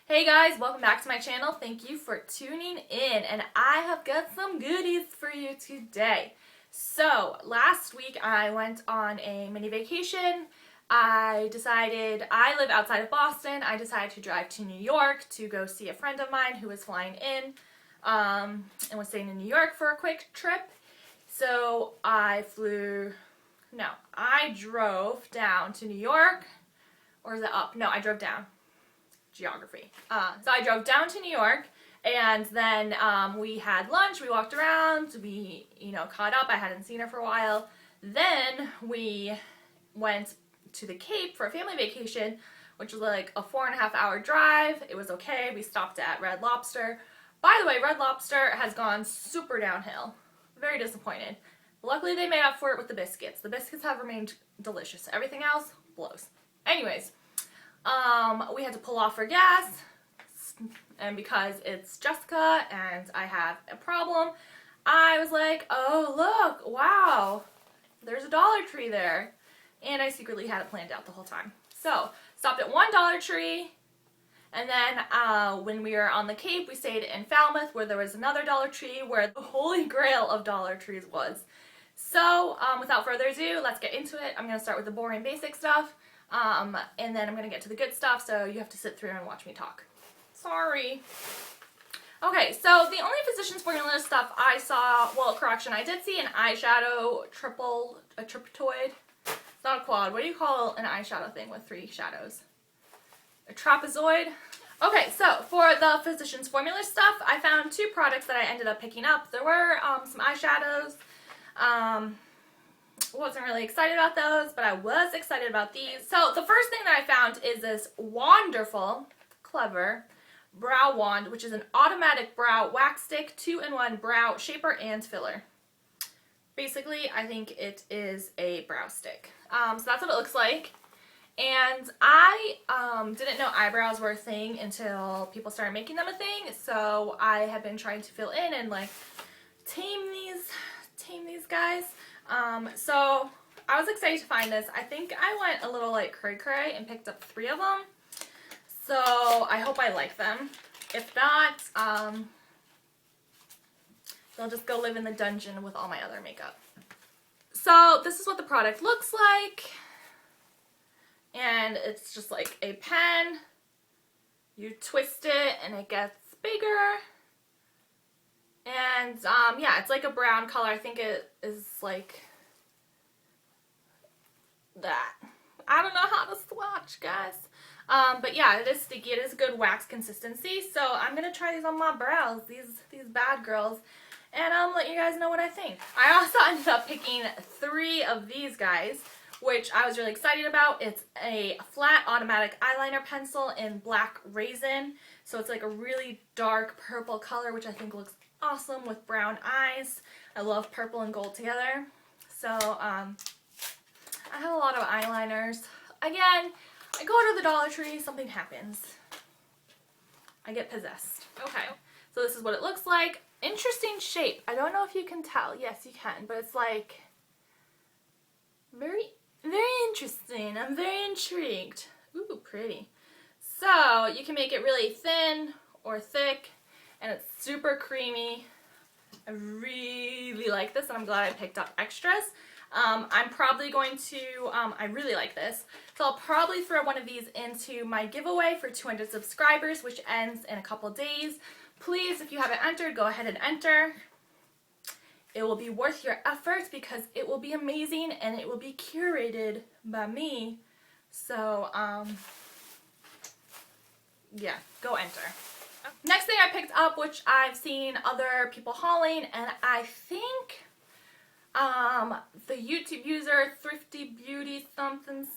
Hey guys, welcome back to my channel. Thank you for tuning in, and I have got some goodies for you today. So, last week I went on a mini vacation. I live outside of Boston. I decided to drive to New York to go see a friend of mine who was flying in and was staying in New York for a quick trip. So, I drove down to New York. Or is it up? No, I drove down. Geography. So I drove down to New York, and then we had lunch, we walked around, we, caught up. I hadn't seen her for a while. Then we went to the Cape for a family vacation, which was like a 4.5 hour drive. It was okay. We stopped at Red Lobster. By the way, Red Lobster has gone super downhill. Very disappointed. Luckily, they made up for it with the biscuits. The biscuits have remained delicious. Everything else blows. Anyways, we had to pull off for gas, and because it's Jessica and I have a problem, I was like, oh look, wow, there's a Dollar Tree there, and I secretly had it planned out the whole time. So, stopped at one Dollar Tree, and then when we were on the Cape, we stayed in Falmouth, where there was another Dollar Tree, where the holy grail of Dollar Trees was. So, without further ado, let's get into it. I'm going to start with the boring basic stuff. And then I'm going to get to the good stuff, so you have to sit through and watch me talk. Sorry. Okay, so the only Physicians Formula stuff I saw, well, correction, I did see an eyeshadow triptoid. It's not a quad. What do you call an eyeshadow thing with 3 shadows? A trapezoid? Okay, so for the Physicians Formula stuff, I found 2 products that I ended up picking up. There were some eyeshadows. Wasn't really excited about those, but I was excited about these. So the first thing that I found is this wonderful, clever brow wand, which is an automatic brow wax stick, 2-in-1 brow shaper and filler. Basically, I think it is a brow stick. So that's what it looks like. And I didn't know eyebrows were a thing until people started making them a thing. So I have been trying to fill in and like tame these guys. So I was excited to find this. I think I went a little like cray and picked up 3 of them. So I hope I like them. If not, they'll just go live in the dungeon with all my other makeup. So this is what the product looks like. And it's just like a pen. You twist it and it gets bigger. And, yeah, it's like a brown color. I think it is like that. I don't know how to swatch, guys. But yeah, it is sticky. It is a good wax consistency. So I'm going to try these on my brows, these bad girls, and let you guys know what I think. I also ended up picking 3 of these guys, which I was really excited about. It's a flat automatic eyeliner pencil in Black Raisin. So it's like a really dark purple color, which I think looks awesome with brown eyes. I love purple and gold together. So I have a lot of eyeliners. Again, I go to the Dollar Tree, something happens. I get possessed. Okay, so this is what it looks like. Interesting shape. I don't know if you can tell. Yes, you can, but it's like very, very interesting. I'm very intrigued. Ooh, pretty. So you can make it really thin or thick, and it's super creamy. I really like this, and I'm glad I picked up extras. I'm probably going to, I really like this, so I'll probably throw one of these into my giveaway for 200 subscribers, which ends in a couple days. Please, if you haven't entered, go ahead and enter. It will be worth your effort because it will be amazing, and it will be curated by me. So, yeah, go enter. Next thing I picked up, which I've seen other people hauling, and I think the YouTube user Thrifty Beauty something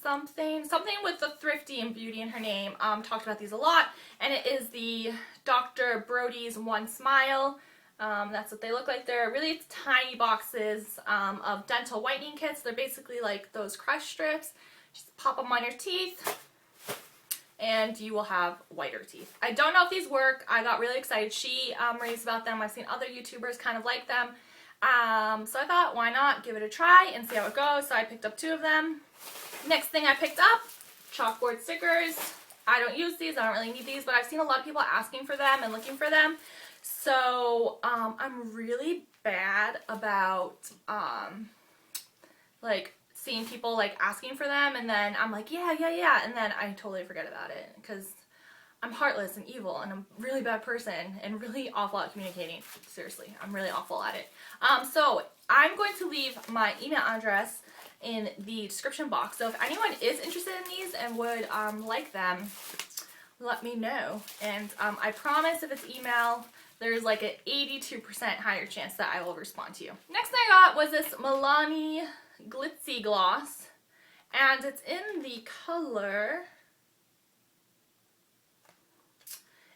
with the thrifty and beauty in her name talked about these a lot, and it is the Dr. Brody's One Smile. That's what they look like. They're really tiny boxes of dental whitening kits. They're basically like those crush strips. Just pop them on your teeth, and you will have whiter teeth. I don't know if these work. I got really excited. She raves about them. I've seen other YouTubers kind of like them. So I thought, why not give it a try and see how it goes. So I picked up 2 of them. Next thing I picked up, chalkboard stickers. I don't use these. I don't really need these, but I've seen a lot of people asking for them and looking for them. So I'm really bad about like seeing people like asking for them, and then I'm like, yeah, and then I totally forget about it because I'm heartless and evil, and I'm a really bad person and really awful at communicating. Seriously, I'm really awful at it. So I'm going to leave my email address in the description box. So if anyone is interested in these and would like them, let me know. And I promise if it's email, there's like an 82% higher chance that I will respond to you. Next thing I got was this Milani Glitzy Gloss, and it's in the color,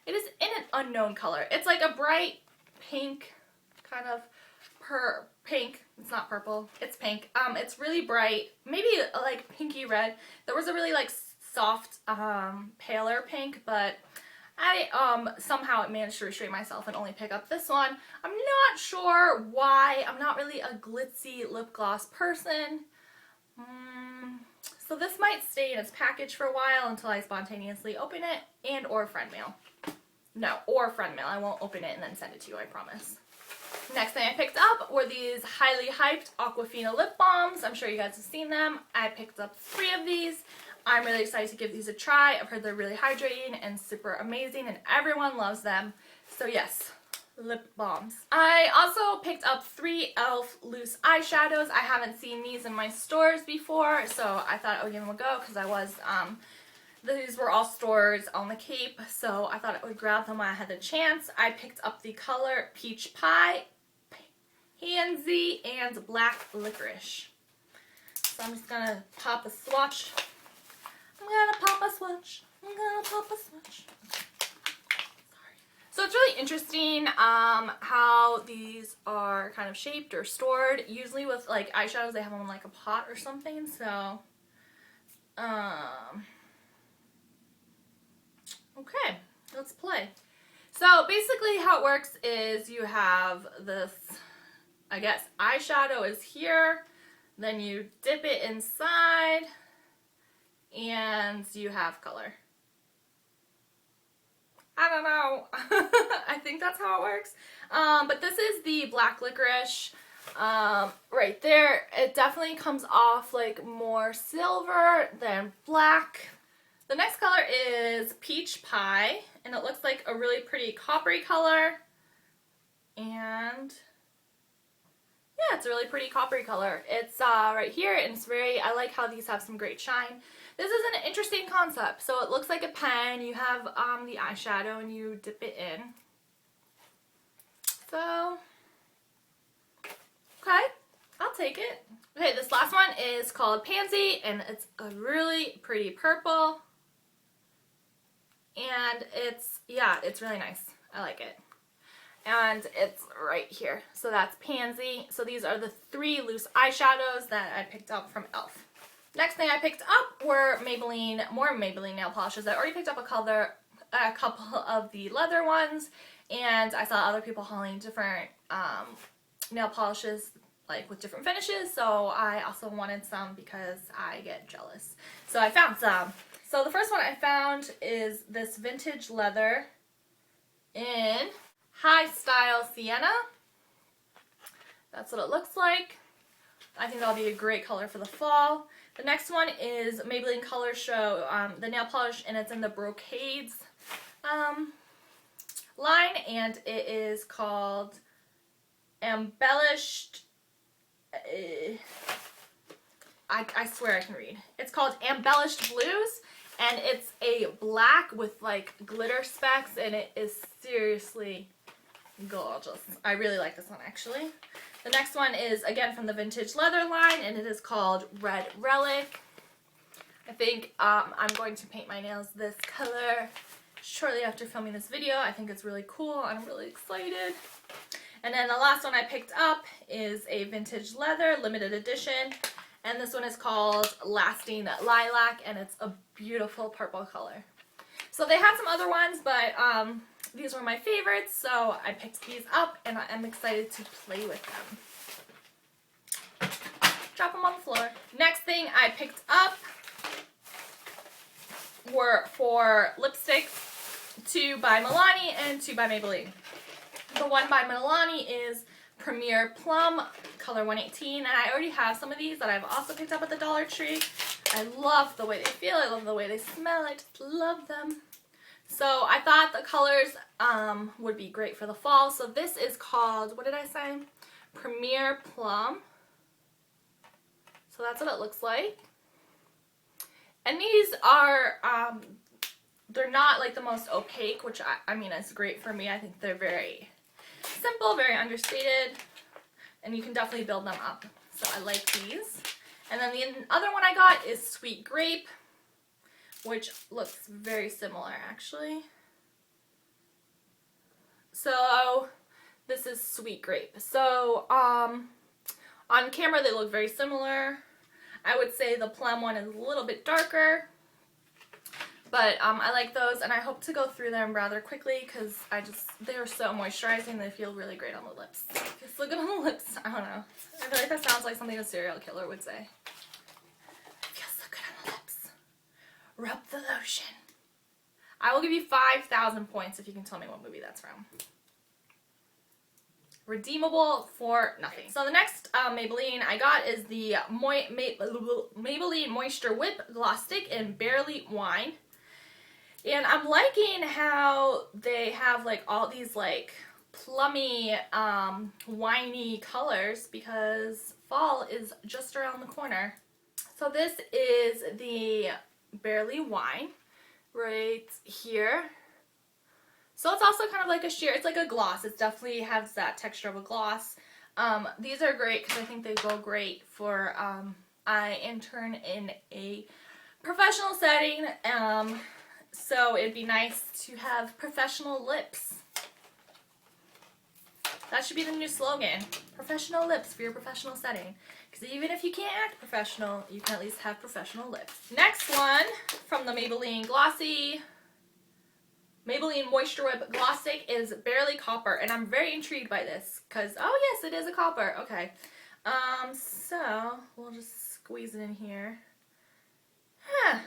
it is in an unknown color. It's like a bright pink, kind of pink. It's not purple, it's pink. It's really bright, maybe like pinky red. There was a really like soft, paler pink, but I somehow managed to restrain myself and only pick up this one. I'm not sure why. I'm not really a glitzy lip gloss person. So this might stay in its package for a while until I spontaneously open it and or friend mail. No, or friend mail. I won't open it and then send it to you, I promise. Next thing I picked up were these highly hyped Aquafina lip balms. I'm sure you guys have seen them. I picked up 3 of these. I'm really excited to give these a try. I've heard they're really hydrating and super amazing, and everyone loves them. So yes, lip balms. I also picked up 3 e.l.f. loose eyeshadows. I haven't seen these in my stores before, so I thought I would give them a go because I was, these were all stores on the Cape, so I thought I would grab them when I had the chance. I picked up the color Peach Pie, Pansy, and Black Licorice. So I'm just gonna pop a swatch. I'm gonna pop a swatch. Sorry. So it's really interesting how these are kind of shaped or stored. Usually with like eyeshadows, they have them in like a pot or something. So, okay, let's play. So basically how it works is you have this, I guess, eyeshadow is here. Then you dip it inside. And you have color. I don't know. I think that's how it works. But this is the Black Licorice. Right there. It definitely comes off like more silver than black. The next color is Peach Pie. And it looks like a really pretty coppery color. And yeah, it's a really pretty coppery color. It's right here, and it's very, I like how these have some great shine. This is an interesting concept. So it looks like a pen. You have the eyeshadow and you dip it in. So, okay, I'll take it. Okay, this last one is called Pansy, and it's a really pretty purple. And it's, yeah, it's really nice. I like it. And it's right here. So that's Pansy. So these are the 3 loose eyeshadows that I picked up from e.l.f. Next thing I picked up were more Maybelline nail polishes. I already picked up a couple of the leather ones, and I saw other people hauling different nail polishes like with different finishes, so I also wanted some because I get jealous. So I found some. So the first one I found is this vintage leather in High Style Sienna. That's what it looks like. I think that'll be a great color for the fall. The next one is Maybelline Color Show, the nail polish, and it's in the Brocades line, and it is called Embellished, I swear I can read. It's called Embellished Blues, and it's a black with like glitter specks, and it is seriously gorgeous. I really like this one actually. The next one is again from the Vintage Leather line, and it is called Red Relic. I think I'm going to paint my nails this color shortly after filming this video. I think it's really cool and I'm really excited. And then the last one I picked up is a Vintage Leather limited edition, and this one is called Lasting Lilac, and it's a beautiful purple color. So they had some other ones, but these were my favorites, so I picked these up, and I'm excited to play with them. Drop them on the floor. Next thing I picked up were for lipsticks, 2 by Milani and 2 by Maybelline. The one by Milani is Premier Plum, color 118, and I already have some of these that I've also picked up at the Dollar Tree. I love the way they feel, I love the way they smell, I just love them. So I thought the colors would be great for the fall. So this is called, what did I say? Premier Plum. So that's what it looks like. And these are, they're not like the most opaque, which I mean is great for me. I think they're very simple, very understated, and you can definitely build them up. So I like these. And then the other one I got is Sweet Grape, which looks very similar actually. So this is Sweet Grape. So on camera they look very similar. I would say the Plum one is a little bit darker, but I like those, and I hope to go through them rather quickly because they're so moisturizing. They feel really great on the lips. Just look at on the lips. I don't know. I feel like that sounds like something a serial killer would say. It feels so good on the lips. Rub the lotion. I will give you 5,000 points if you can tell me what movie that's from. Redeemable for nothing. So the next Maybelline I got is the Maybelline Moisture Whip Gloss Stick in Barely Wine. And I'm liking how they have like all these like plummy, winey colors because fall is just around the corner. So this is the Barely Wine right here. So it's also kind of like a sheer, it's like a gloss. It definitely has that texture of a gloss. These are great because I think they go great for, I intern in a professional setting, so it'd be nice to have professional lips. That should be the new slogan. Professional lips for your professional setting. Because even if you can't act professional, you can at least have professional lips. Next one from the Maybelline Moisture Whip Gloss Stick is Barely Copper, and I'm very intrigued by this because, oh yes, it is a copper. Okay, so we'll just squeeze it in here. I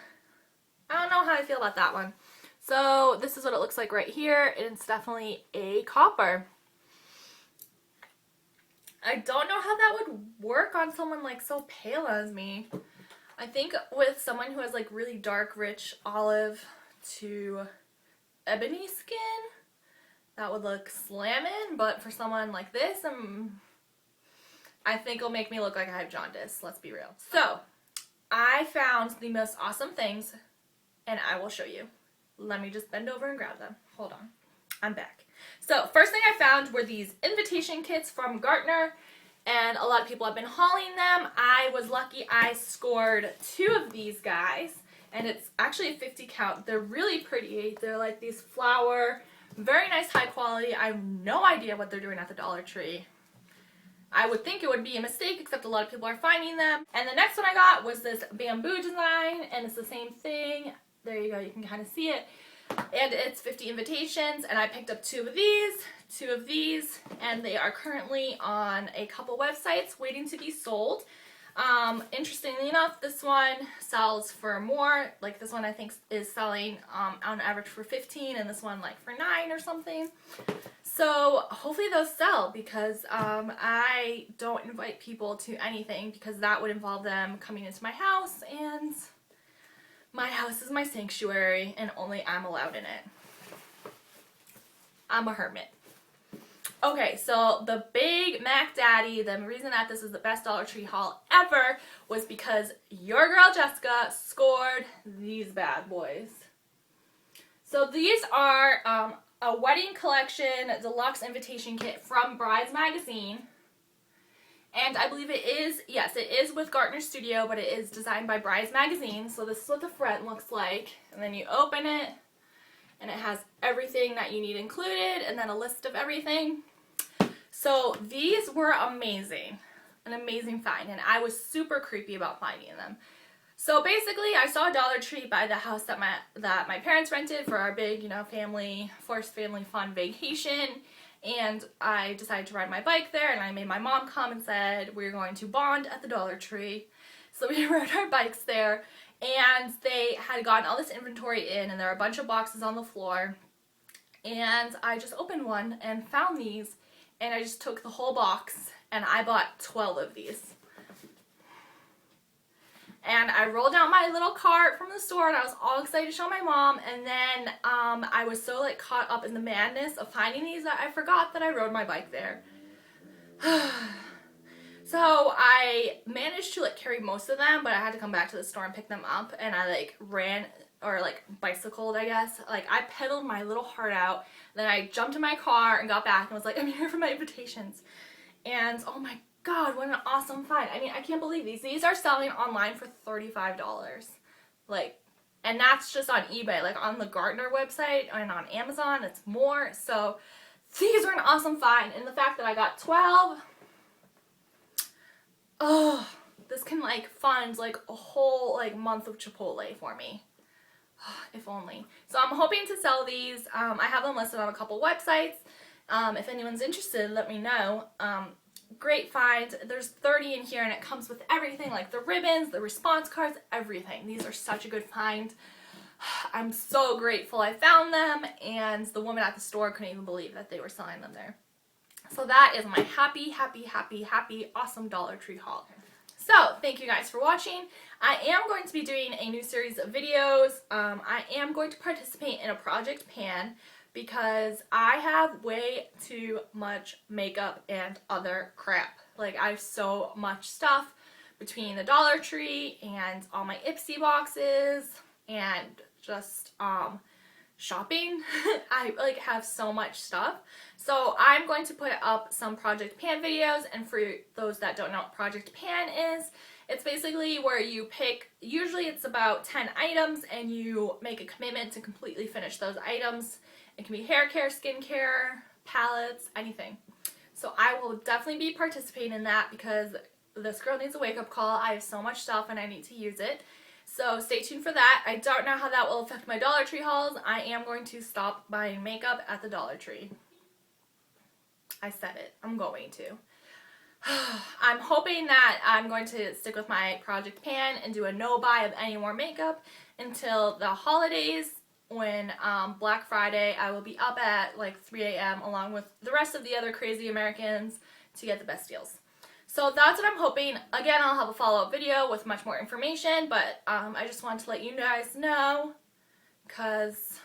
don't know how I feel about that one. So this is what it looks like right here, and it's definitely a copper. I don't know how that would work on someone like so pale as me. I think with someone who has like really dark, rich olive to ebony skin, that would look slamming, but for someone like this, I think it'll make me look like I have jaundice, let's be real. So, I found the most awesome things, and I will show you. Let me just bend over and grab them. Hold on. I'm back. So, first thing I found were these invitation kits from Gartner, and a lot of people have been hauling them. I was lucky I scored 2 of these guys. And it's actually a 50 count. They're really pretty. They're like these flower, very nice high quality. I have no idea what they're doing at the Dollar Tree. I would think it would be a mistake, except a lot of people are finding them. And the next one I got was this bamboo design, and it's the same thing. There you go, you can kind of see it. And it's 50 invitations, and I picked up 2 of these, 2 of these, and they are currently on a couple websites waiting to be sold. Interestingly enough, this one sells for more. Like this one I think is selling on average for 15, and this one like for 9 or something. So hopefully those sell because I don't invite people to anything because that would involve them coming into my house, and my house is my sanctuary and only I'm allowed in it. I'm a hermit. Okay, so the big Mac Daddy, the reason that this is the best Dollar Tree haul ever was because your girl Jessica scored these bad boys. So these are a wedding collection deluxe invitation kit from Brides Magazine. And I believe it is, yes, it is with Gartner Studio, but it is designed by Brides Magazine. So this is what the front looks like. And then you open it, and it has everything that you need included, and then a list of everything. So these were amazing, an amazing find, and I was super creepy about finding them. So basically, I saw a Dollar Tree by the house that my parents rented for our big, forced family fun vacation, and I decided to ride my bike there, and I made my mom come and said, we're going to bond at the Dollar Tree. So we rode our bikes there, and they had gotten all this inventory in, and there were a bunch of boxes on the floor, and I just opened one and found these, and I just took the whole box and I bought 12 of these. And I rolled out my little cart from the store, and I was all excited to show my mom, and then I was so like caught up in the madness of finding these that I forgot that I rode my bike there. So I managed to like carry most of them, but I had to come back to the store and pick them up, and I like ran, or like bicycled, I guess. Like I pedaled my little heart out, then I jumped in my car and got back and was like, I'm here for my invitations. And oh my God, what an awesome find. I mean, I can't believe these. These are selling online for $35. Like, and that's just on eBay. Like on the Gartner website and on Amazon, it's more. So these are an awesome find. And the fact that I got 12, oh, this can like fund like a whole like month of Chipotle for me. If only. So I'm hoping to sell these. I have them listed on a couple websites. If anyone's interested, let me know. Great find. There's 30 in here, and it comes with everything, like the ribbons, the response cards, everything. These are such a good find. I'm so grateful I found them, and the woman at the store couldn't even believe that they were selling them there. So that is my happy, happy, happy, happy, awesome Dollar Tree haul. So, thank you guys for watching. I am going to be doing a new series of videos. I am going to participate in a Project Pan because I have way too much makeup and other crap. Like, I have so much stuff between the Dollar Tree and all my Ipsy boxes and just shopping. I like have so much stuff. So I'm going to put up some Project Pan videos, and for those that don't know what Project Pan is, it's basically where you pick, usually it's about 10 items, and you make a commitment to completely finish those items. It can be hair care, skincare, palettes, anything. So I will definitely be participating in that because this girl needs a wake-up call. I have so much stuff and I need to use it. So stay tuned for that. I don't know how that will affect my Dollar Tree hauls. I am going to stop buying makeup at the Dollar Tree. I said it. I'm going to. I'm hoping that I'm going to stick with my Project Pan and do a no buy of any more makeup until the holidays, when Black Friday I will be up at like 3 a.m. along with the rest of the other crazy Americans to get the best deals. So that's what I'm hoping. Again, I'll have a follow-up video with much more information, but I just wanted to let you guys know because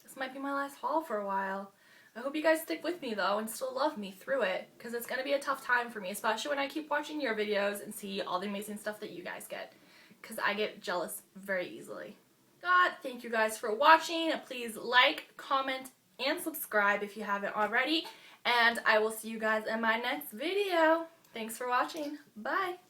this might be my last haul for a while. I hope you guys stick with me though and still love me through it, because it's going to be a tough time for me, especially when I keep watching your videos and see all the amazing stuff that you guys get, because I get jealous very easily. God, thank you guys for watching. Please like, comment, and subscribe if you haven't already, and I will see you guys in my next video. Thanks for watching. Bye.